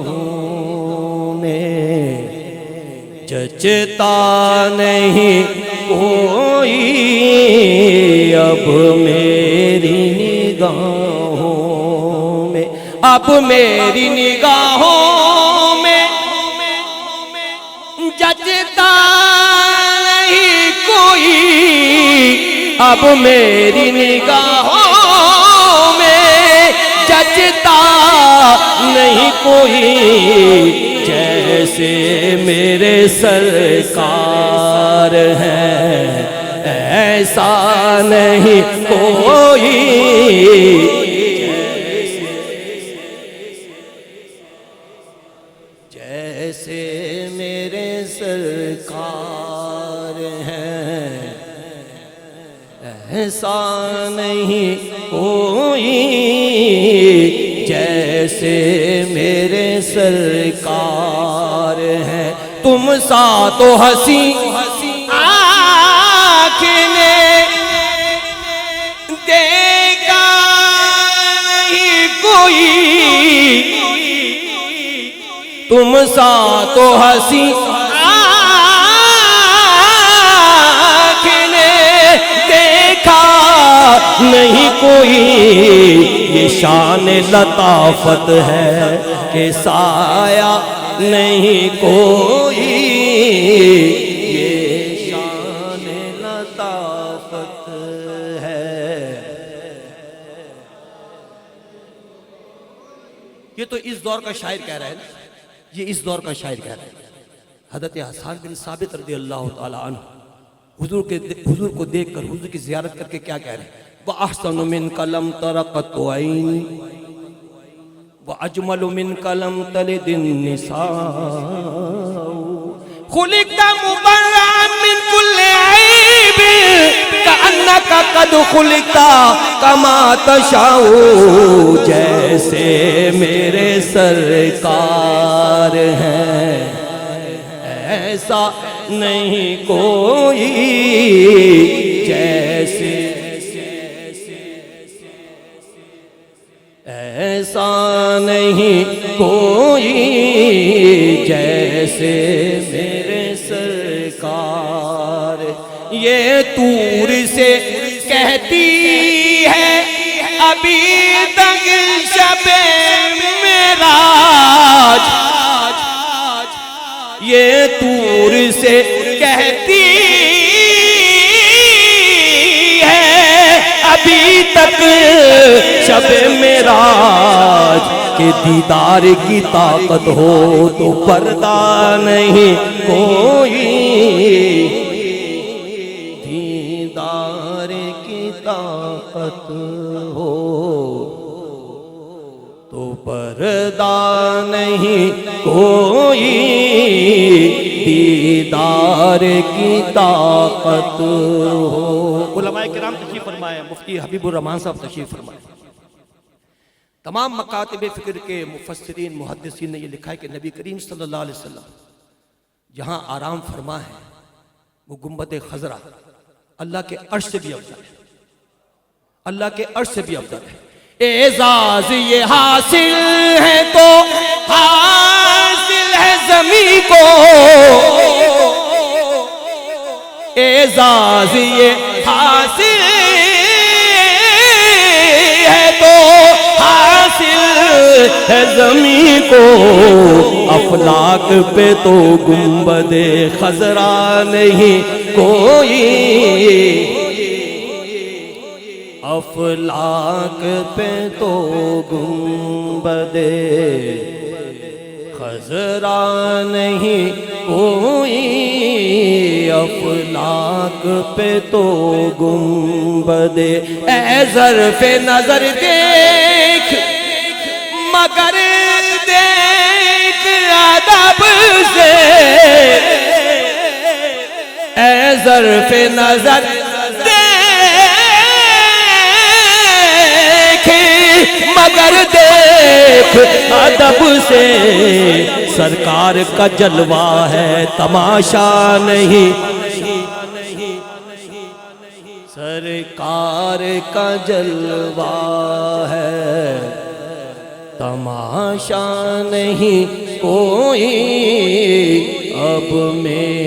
نگاہوں میں جچتا نہیں کوئی اب میری نگاہوں میں، اب میری نگاہوں میں جچتا نہیں کوئی، اب میری نگاہوں میں جچتا نہیں کوئی، جیسے میرے سرکار ہیں ایسا نہیں کوئی، جیسے میرے سرکار ہیں ایسا نہیں کوئی، جیسے میرے سرکار ہیں۔ تم سا تو ہنسی آنکھ نے دیکھا نہیں کوئی، تم سا تو ہنسی آنکھ نے دیکھا نہیں کوئی، یہ شان لطافت ہے کہ سایہ نہیں کوئی، یہ شان لطافت ہے۔ یہ تو اس دور کا شاعر کہہ رہا ہے نا، یہ اس دور کا شاعر کہہ رہا ہے۔ حضرت حسان بن ثابت رضی اللہ تعالی عنہ حضور کو دیکھ کر، حضور کی زیارت کر کے کیا کہہ رہے ہیں؟ وَأَحْسَنُ مِنْكَ لَمْ تَرَ قَطُّ عَيْنِي وَأَجْمَلُ مِنْكَ لَمْ تَلِدِ النِّسَاءُ خُلِقْتَ مُبَرَّأً مِنْ كُلِّ عَيْبٍ كَأَنَّكَ قَدْ خُلِقْتَ كَمَا تَشَاءُ، جیسے میرے سرکار ہیں ایسا نہیں کوئی، جیسے ایسا نہیں کوئی، جیسے میرے سرکار۔ یہ طور سے کہتی ہے ابھی تک شب معراج، یہ طور سے کہتی ہے ابھی تک شب معراج، کہ دیدار کی طاقت ہو تو پردہ نہیں کوئی، دیدار کی طاقت ہو تو پردہ نہیں کوئی، دیدار کی طاقت ہو۔ علماء کرام تشریف فرمائے، مفتی حبیب الرحمان صاحب تشریف فرمائے۔ تمام مکاتب فکر کے مفسرین محدثین نے یہ لکھا ہے کہ نبی کریم صلی اللہ علیہ وسلم جہاں آرام فرما ہے وہ گنبد خضرا اللہ کے عرش سے بھی افضل ہے، اللہ کے عرش سے بھی افضل ہے۔ اعزاز یہ حاصل ہے تو حاصل ہے زمین کو، اعزاز یہ حاصل ہے تو حاصل ہے زمین کو، افلاک پہ تو گنبد خضرا نہیں کوئی، افلاک پہ تو گنبد خضرا نہیں کوئی، افلاک پہ تو گنبد۔ اے ظرف نظر دیکھ مگر دیکھ ادب سے، اے ظرف نظر مگر دیکھ ادب سے، سرکار کا جلوہ ہے تماشا نہیں، سرکار کا جلوہ ہے تماشا نہیں کوئی اب میں